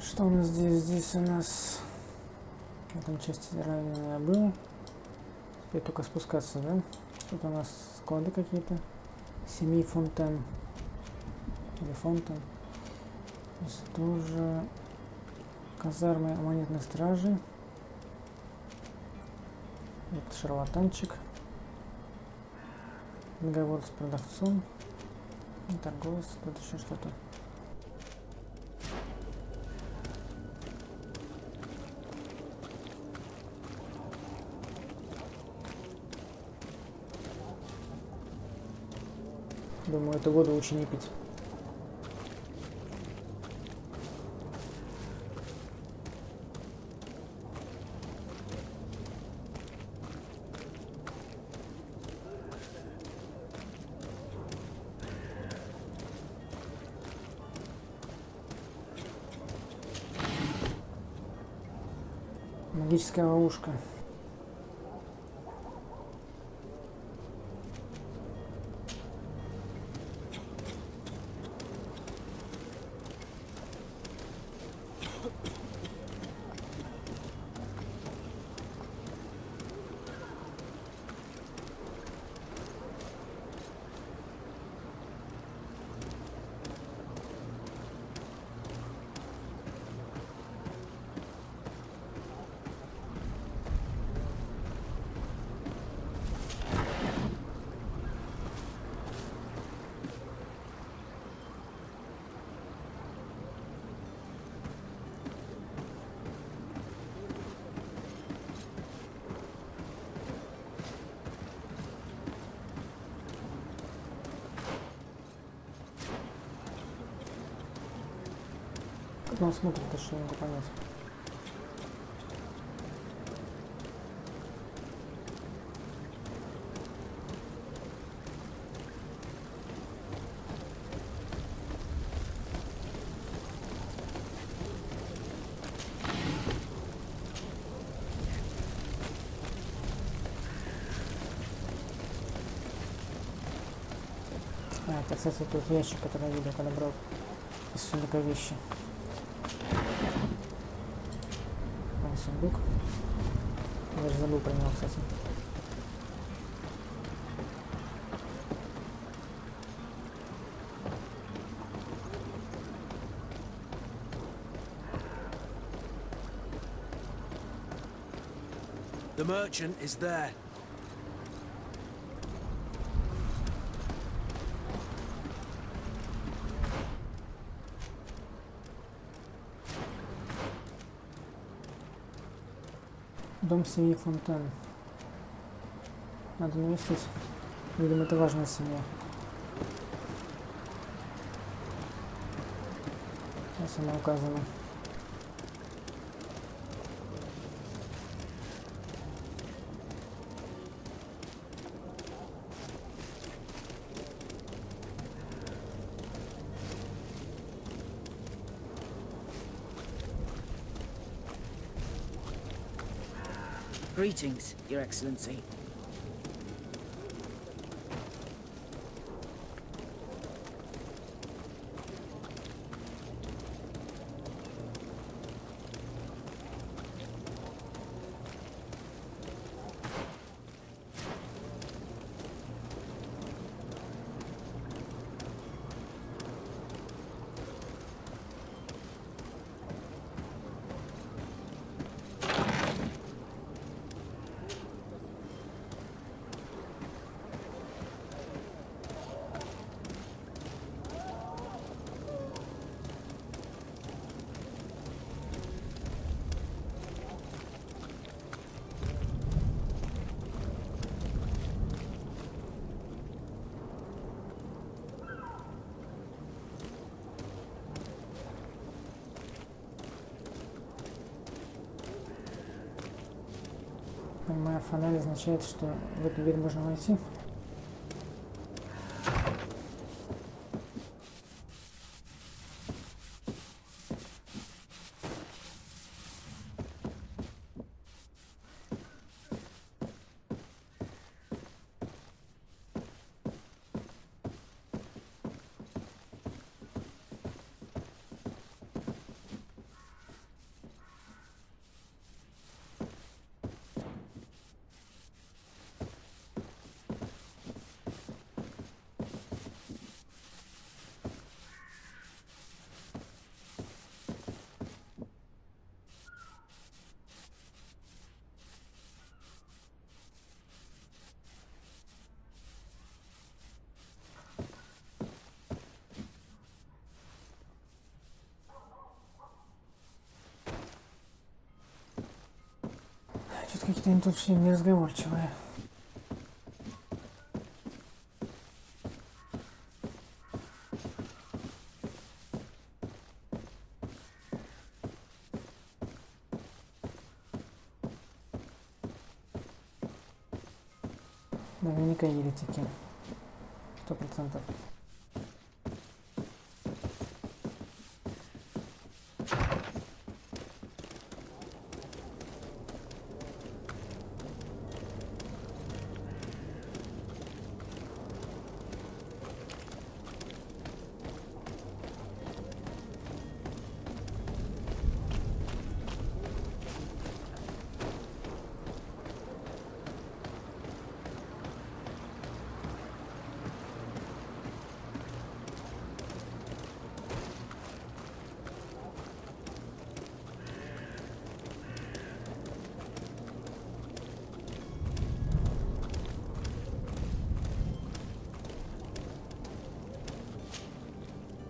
Что у нас здесь? Здесь у нас в этом части ранее я был. Теперь только спускаться, да? Тут у нас склады какие-то. Семи фонтан. Или фонтан. Здесь тоже казармы монетной стражи. Вот шарлатанчик. Договор с продавцом. Торговец. Тут еще что-то. Думаю, эту воду лучше не пить. Магическая ловушка. Как он смотрит, то что не могу понять. Это, кстати, тут ящик, который я видел, когда брал из сундука вещи. Сундук. Я даже забыл про него, кстати. The merchant is there. Дом семьи Фонтан. Надо навестить. Видимо, это важная семья. Здесь она указана. Greetings, Your Excellency. Моя фонарь означает, что в эту дверь можно войти. Что-то какие-то они тут все неразговорчивые. Наверняка еретики. 100%.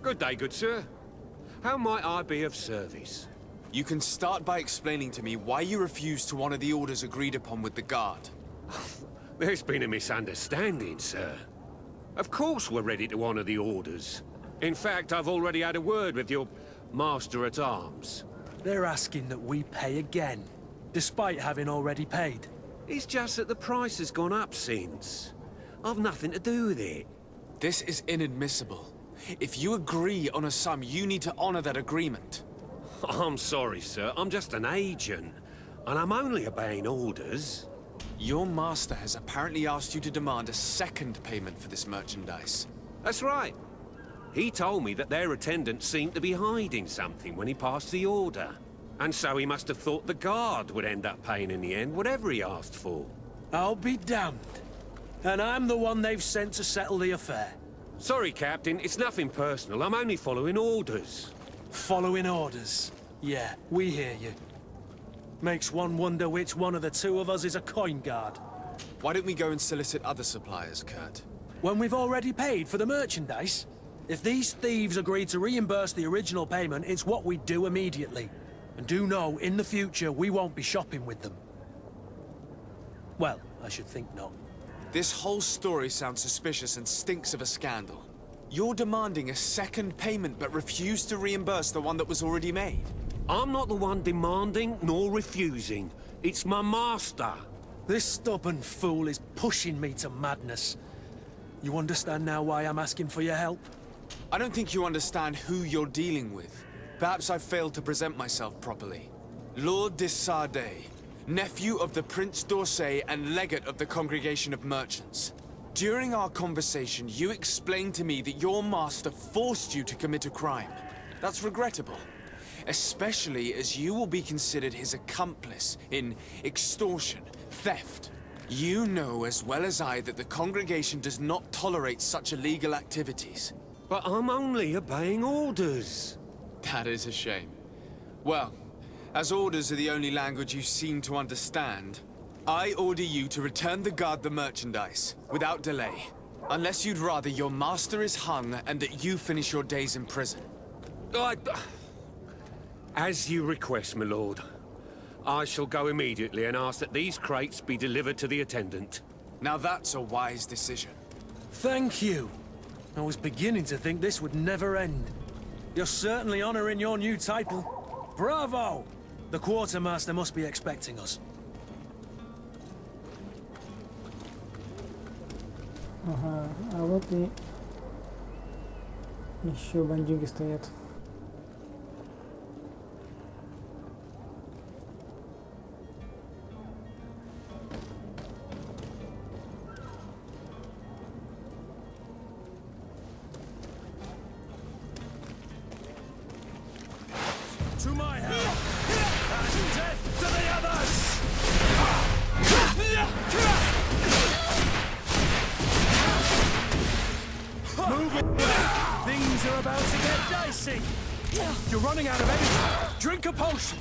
Good day, good sir. How might I be of service? You can start by explaining to me why you refuse to honor the orders agreed upon with the guard. There's been a misunderstanding, sir. Of course we're ready to honor the orders. In fact, I've already had a word with your master-at-arms. They're asking that we pay again, despite having already paid. It's just that the price has gone up since. I've nothing to do with it. This is inadmissible. If you agree on a sum, you need to honor that agreement. I'm sorry, sir. I'm just an agent. And I'm only obeying orders. Your master has apparently asked you to demand a second payment for this merchandise. That's right. He told me that their attendant seemed to be hiding something when he passed the order. And so he must have thought the guard would end up paying in the end, whatever he asked for. I'll be damned. And I'm the one they've sent to settle the affair. Sorry, Captain. It's nothing personal. I'm only following orders. Following orders. Yeah, we hear you. Makes one wonder which one of the two of us is a coin guard. Why don't we go and solicit other suppliers, Kurt? When we've already paid for the merchandise? If these thieves agree to reimburse the original payment, it's what we do immediately. And do know, in the future, we won't be shopping with them. Well, I should think not. This whole story sounds suspicious and stinks of a scandal. You're demanding a second payment but refuse to reimburse the one that was already made. I'm not the one demanding nor refusing. It's my master. This stubborn fool is pushing me to madness. You understand now why I'm asking for your help? I don't think you understand who you're dealing with. Perhaps I failed to present myself properly. Lord de Sardet, nephew of the Prince d'Orsay and legate of the Congregation of Merchants. During our conversation, you explained to me that your master forced you to commit a crime. That's regrettable, especially as you will be considered his accomplice in extortion, theft. You know as well as I that the Congregation does not tolerate such illegal activities. But I'm only obeying orders. That is a shame. Well, as orders are the only language you seem to understand, I order you to return the guard the merchandise, without delay. Unless you'd rather your master is hung and that you finish your days in prison. As you request, my lord. I shall go immediately and ask that these crates be delivered to the attendant. Now that's a wise decision. Thank you. I was beginning to think this would never end. You're certainly honoring your new title. Bravo! The quartermaster must be expecting us. Ага, а вот и еще бандюги стоят. To my help! And death to the others! Move it! Things are about to get dicey! You're running out of energy! Drink a potion!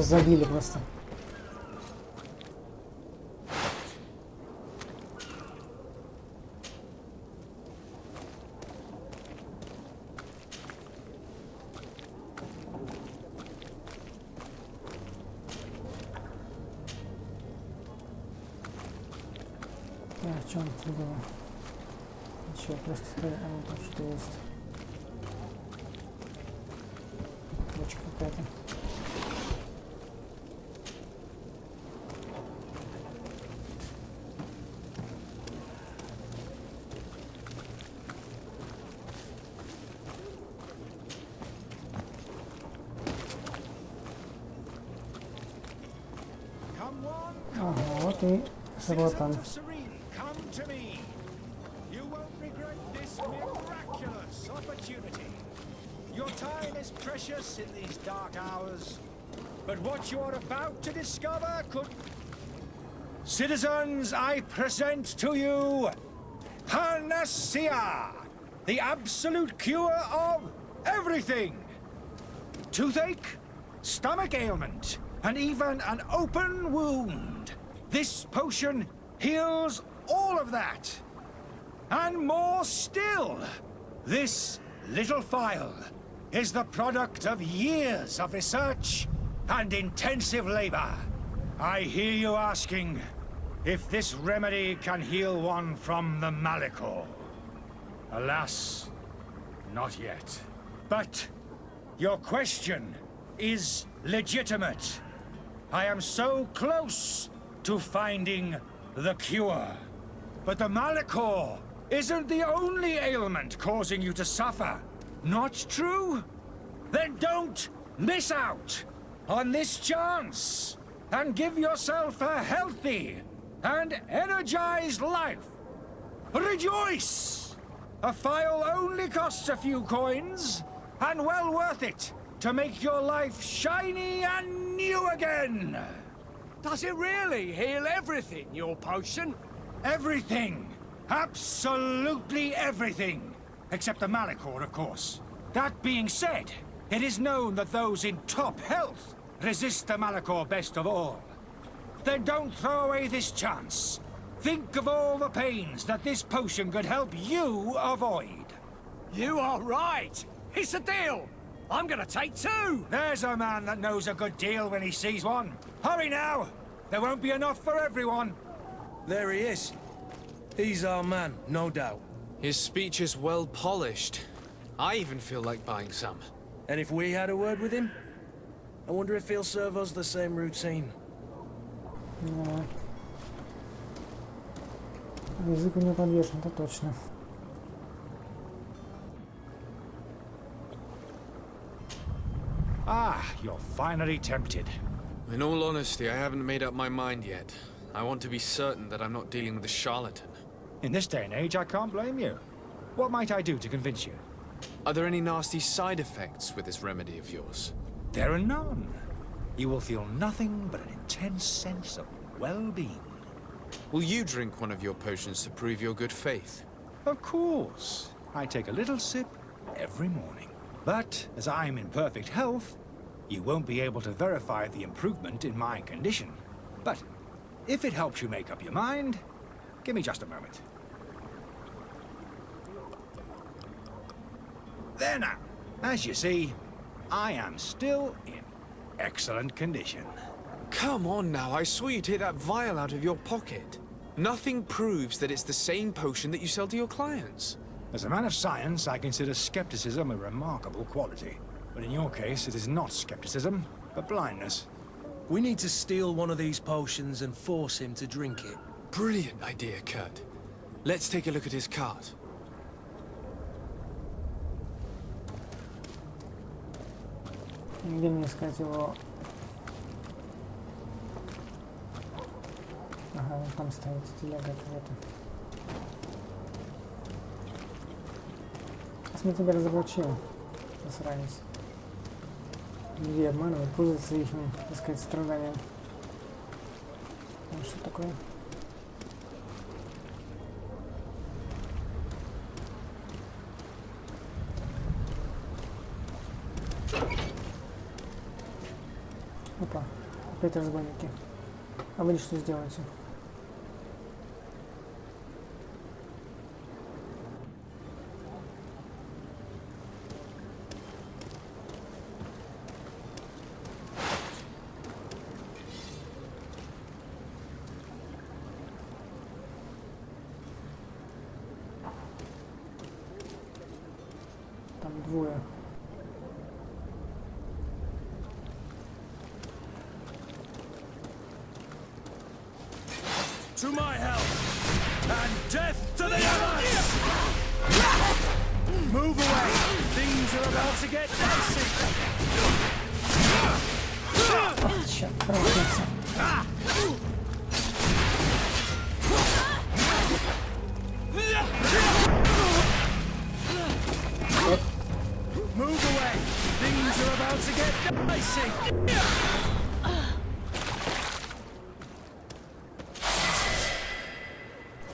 Забили просто. в чем это было? Ничего, просто стоит, а вот там что-то есть. Ручка какая-то. Ага, вот и вот он. Come to me. You won't regret this miraculous opportunity. Your time is precious in these dark hours, but what you are about to discover could... Citizens, I present to you Panacea, the absolute cure of everything. Toothache, stomach ailment, and even an open wound. This potion heals all of that. And more still, this little phial is the product of years of research and intensive labor. I hear you asking if this remedy can heal one from the Malachor. Alas, not yet. But your question is legitimate. I am so close to finding the cure. But the Malachor isn't the only ailment causing you to suffer. Not true? Then don't miss out on this chance and give yourself a healthy and energized life. Rejoice! A phial only costs a few coins, and well worth it to make your life shiny and new again. Does it really heal everything, your potion? Everything! Absolutely everything! Except the Malachor, of course. That being said, it is known that those in top health resist the Malachor best of all. Then don't throw away this chance. Think of all the pains that this potion could help you avoid. You are right! It's a deal! I'm gonna take two! There's a man that knows a good deal when he sees one. Hurry now! There won't be enough for everyone. There he is. He's our man, no doubt. His speech is well polished. I even feel like buying some. And if we had a word with him? I wonder if he'll serve us the same routine. Да. Язык у него подвешен, это точно. Ah, you're finally tempted. In all honesty, I haven't made up my mind yet. I want to be certain that I'm not dealing with a charlatan. In this day and age, I can't blame you. What might I do to convince you? Are there any nasty side effects with this remedy of yours? There are none. You will feel nothing but an intense sense of well-being. Will you drink one of your potions to prove your good faith? Of course. I take a little sip every morning. But as I'm in perfect health, you won't be able to verify the improvement in my condition. But if it helps you make up your mind, give me just a moment. There now. As you see, I am still in excellent condition. Come on now, I saw you take that vial out of your pocket. Nothing proves that it's the same potion that you sell to your clients. As a man of science, I consider skepticism a remarkable quality. But in your case, it is not skepticism, but blindness. We need to steal one of these potions and force him to drink it. Brilliant idea, Kurt. Let's take a look at his cart. Где мне искать его? Ага, вон там стоит телега какая-то. Сейчас мы тебя разоблачил, засранец. Людей обманывают, пользуются их, так сказать, страданием. А что такое? Опа, опять разбойники. А вы что сделаете? двое. To my help! And death to the allies! Move away! Things are about to get dicey! Черт, промахнулся. Move away! Things are about to get dicey!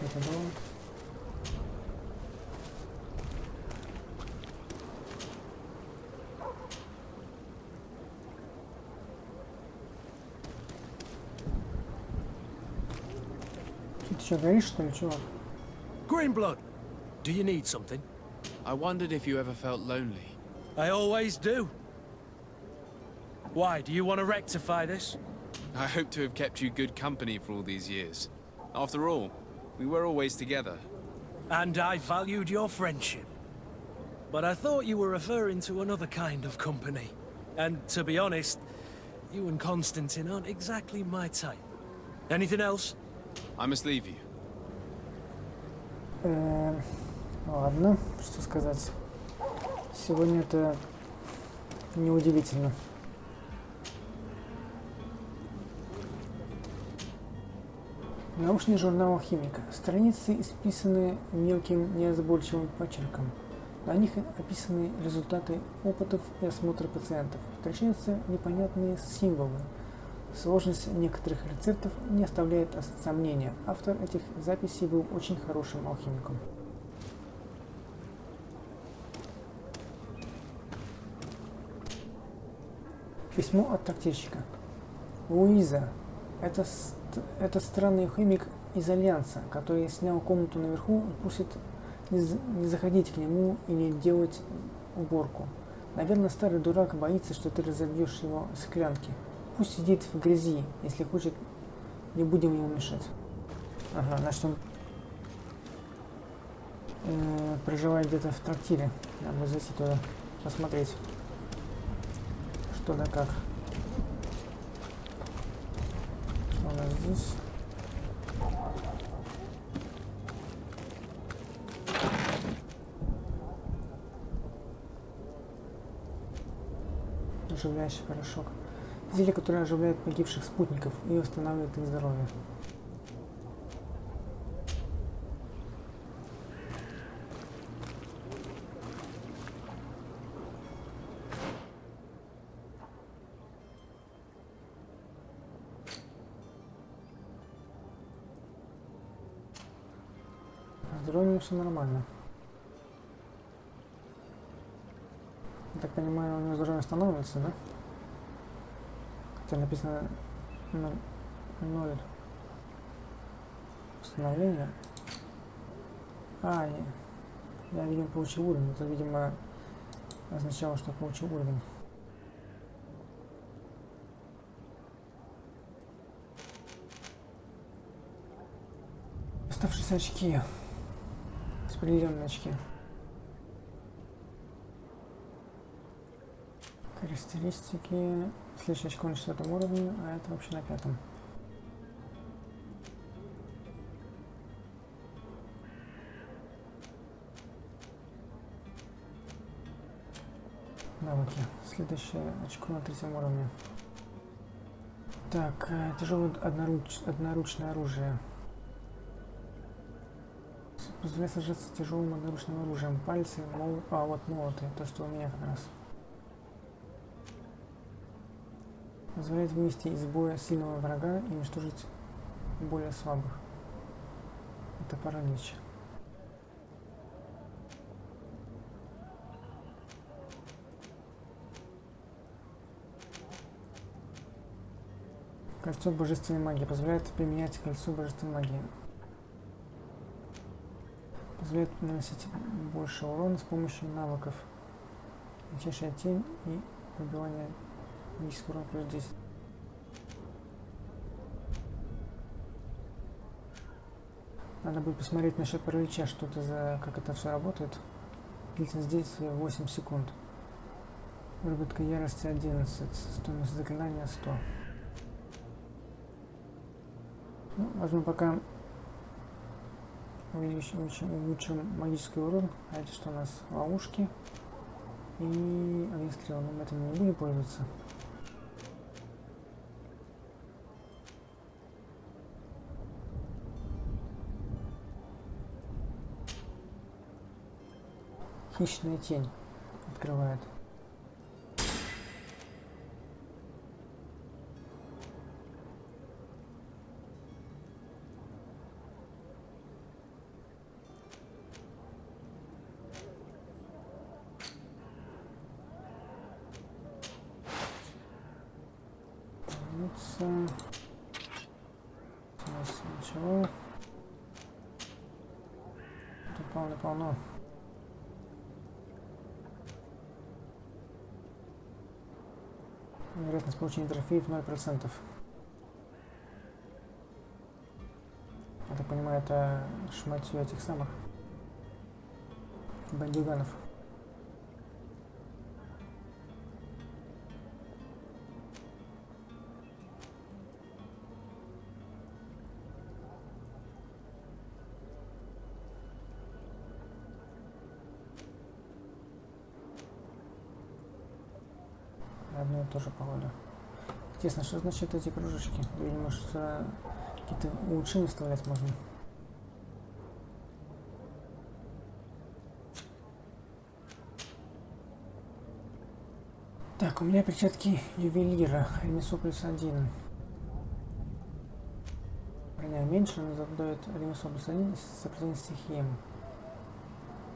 Это было. Ты что, горишь, что ли, чувак? Greenblood, do you need something? I wondered if you ever felt lonely. I always do. Why, do you want to rectify this? I hope to have kept you good company for all these years. After all, we were always together. And I valued your friendship. But I thought you were referring to another kind of company. And to be honest, you and Constantine aren't exactly my type. Anything else? I must leave you. Ладно, что сказать. Сегодня это неудивительно. Научный журнал химика. Страницы исписаны мелким неразборчивым почерком. На них описаны результаты опытов и осмотра пациентов. Встречаются непонятные символы. Сложность некоторых рецептов не оставляет сомнения. Автор этих записей был очень хорошим алхимиком. Письмо от трактирщика. Луиза. Это странный химик из Альянса, который снял комнату наверху и просит не заходить к нему и не делать уборку. Наверное, старый дурак боится, что ты разобьешь его склянки. Пусть сидит в грязи, если хочет, не будем ему мешать. Ага, значит он проживает где-то в трактире. Надо зайти туда, посмотреть, что да как. Что у нас здесь? Оживляющий порошок. Зелье, которое оживляет погибших спутников и восстанавливает их здоровье. С здоровьем все нормально. Я так понимаю, у него здоровье восстанавливается, да? Хотя написано 0 восстановления. Я видимо, получил уровень. Это, видимо, означало, что я получил уровень. Оставшиеся очки. Распределенные очки. Характеристики. Следующее очко на 4 уровне, а это вообще на 5. Навыки. Следующее очко на 3 уровне. Так, тяжелое одноручное оружие. Позволяет сражаться тяжелым одноручным оружием. Пальцы, вот молоты, то, что у меня как раз. Позволяет вывести из боя сильного врага и уничтожить более слабых. Это паралич. Кольцо божественной магии. Позволяет применять кольцо божественной магии. Позволяет наносить больше урона с помощью навыков. Мельчайшая тень и пробивание магического урона плюс 10. Надо будет посмотреть насчет паралича, что это за, как это все работает. Длительность действия 8 секунд. Выработка ярости 11. Стоимость заклинания 100. Ну, возьму пока улучшим магический урон. А это что у нас? Ловушки и огнестрел. Но мы этим не будем пользоваться. Хищная тень открывает. Ничего. Тут полно. Вероятность получения трофеев 0%. Я так понимаю, это шматье этих самых бандюганов. Одно и то же погода. Интересно, что значит эти кружечки? Видимо, что какие-то улучшения вставлять можно. Так, у меня перчатки ювелира. Ремесло +1. Броня меньше, но зато дает ремесло +1 сопротивление стихиям.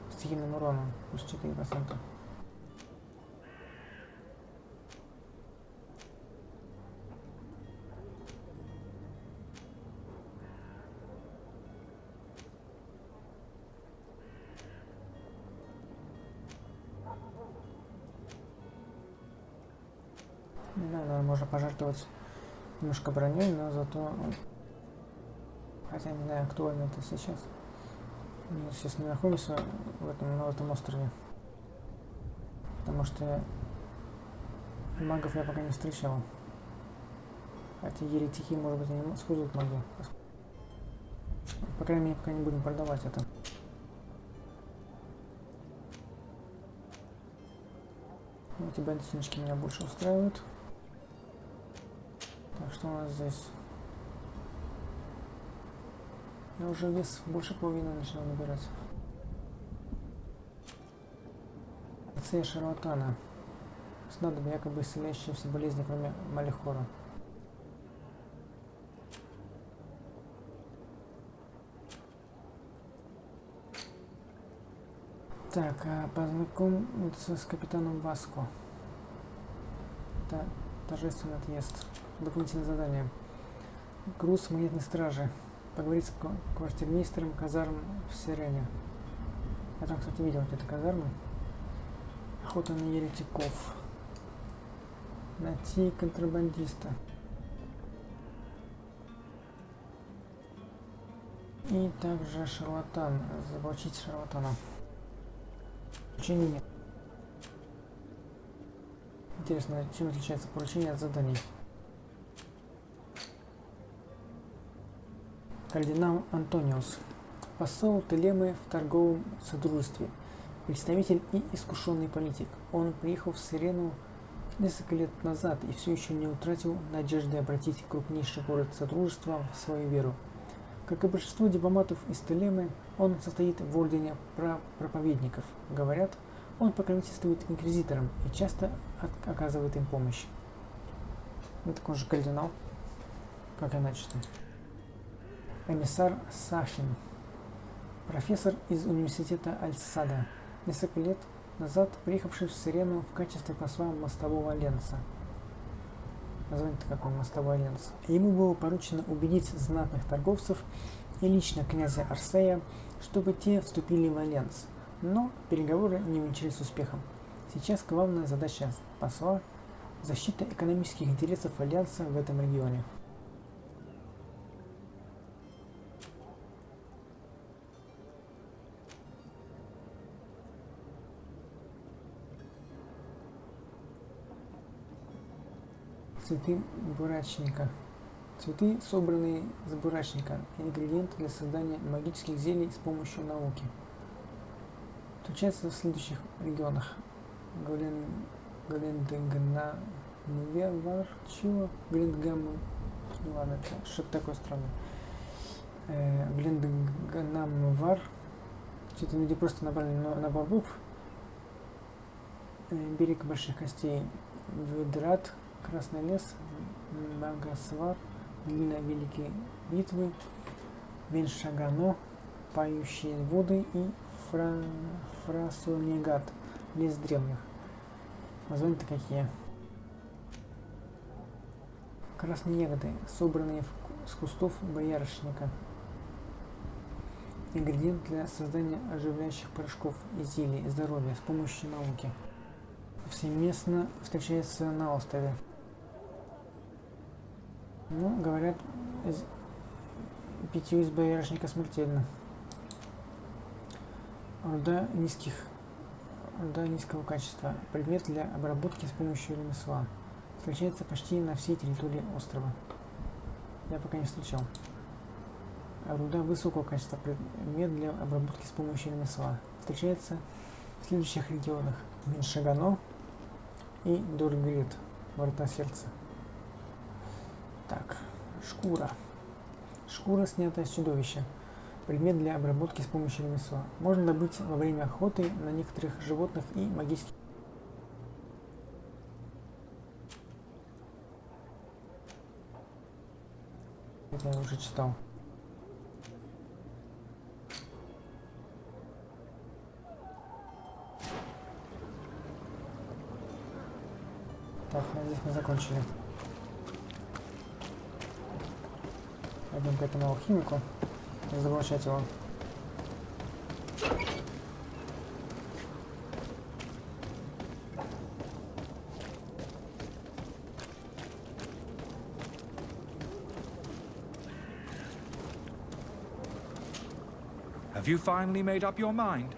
Стихийным уроном. +4%. Не знаю, наверное, можно пожертвовать немножко броней, но зато... Хотя не знаю, актуально это сейчас. Мы сейчас не находимся на этом острове. Потому что магов я пока не встречал. Хотя еретики, может быть, они используют магию. По крайней мере, пока не будем продавать это. Эти бандитнички меня больше устраивают. Так, что у нас здесь? Я уже вес больше половины начал набирать. Лицея шарлатана. Снадобье, якобы исцеляющее все болезни, кроме малихора. Так, познакомиться с капитаном Васко. Это торжественный отъезд. Дополнительное задание. Груз монетной стражи. Поговорить с квартирмейстером казарм в Сирене. Я там, кстати, видел где-то казармы. Охота на еретиков. Найти контрабандиста. И также шарлатан. Заблочить шарлатана. Поручений нет. Интересно, чем отличается поручение от заданий? Кардинал Антониус. Посол Телемы в торговом содружестве. Представитель и искушенный политик. Он приехал в Сирену несколько лет назад и все еще не утратил надежды обратить крупнейший город содружества в свою веру. Как и большинство дипломатов из Телемы, он состоит в ордене проповедников. Говорят, он покровительствует инквизиторам и часто оказывает им помощь. Ну, такой же кардинал, как иначе-то. Эмиссар Сахин. Профессор из университета Аль-Сада. Несколько лет назад приехавший в Сирену в качестве посла мостового альянса. Название-то какой мостовой альянс. Ему было поручено убедить знатных торговцев и лично князя Арсея, чтобы те вступили в альянс. Но переговоры не увенчались успехом. Сейчас главная задача посла – защита экономических интересов альянса в этом регионе. Цветы бурачника. Цветы, собранные с бурачника, ингредиент для создания магических зелий с помощью науки. Встречается в следующих регионах. Глендгамварчио, Глендгам, ну ладно, это что-то такое странное. Глендгамвар, что-то люди просто набрали набор букв. Берег больших костей, Ведрат, Красный лес, Магасвар, Длина Великие битвы, Веншагано, Поющие воды и Фрасунегат, лес древних. Названия-то какие? Красные ягоды, собранные с кустов боярышника. Ингредиент для создания оживляющих порошков и зелий здоровья с помощью науки. Повсеместно встречается на острове. Ну, говорят, питью из боярышника смертельно. Руда низкого качества. Предмет для обработки с помощью ремесла. Встречается почти на всей территории острова. Я пока не встречал. Руда высокого качества. Предмет для обработки с помощью ремесла. Встречается в следующих регионах. Меншагано и Доргрид. Врата сердца. Так, шкура. Шкура, снятая с чудовища. Предмет для обработки с помощью ремесла. Можно добыть во время охоты на некоторых животных и магических. Это я уже читал. Так, надеюсь, мы закончили. Пойдем к этому алхимику. Разоблачать его. Have you finally made up your mind?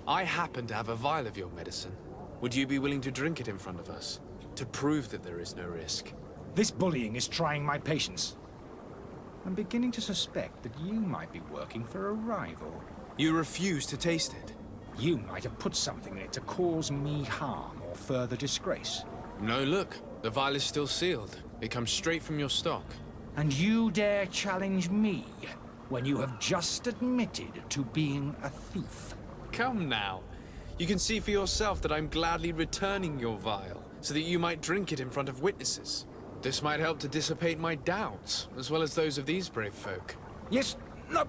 I happen to have a vial of your medicine. Would you be willing to drink it in front of us? To prove that there is no risk? This bullying is trying my patience. I'm beginning to suspect that you might be working for a rival. You refuse to taste it? You might have put something in it to cause me harm or further disgrace. No, look. The vial is still sealed. It comes straight from your stock. And you dare challenge me when you have just admitted to being a thief? Come now. You can see for yourself that I'm gladly returning your vial, so that you might drink it in front of witnesses. This might help to dissipate my doubts, as well as those of these brave folk. Yes, no,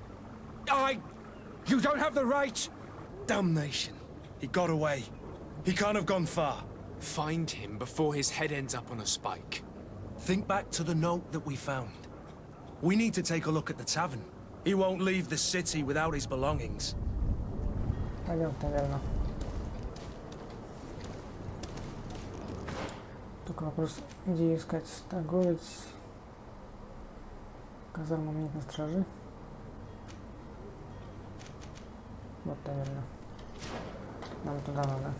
you don't have the right. Damnation. He got away. He can't have gone far. Find him before his head ends up on a spike. Think back to the note that we found. We need to take a look at the tavern. He won't leave the city without his belongings. Пойдем, наверное. Только вопрос, где искать торговец. Казарма нет на страже. Вот, наверное. Нам туда надо.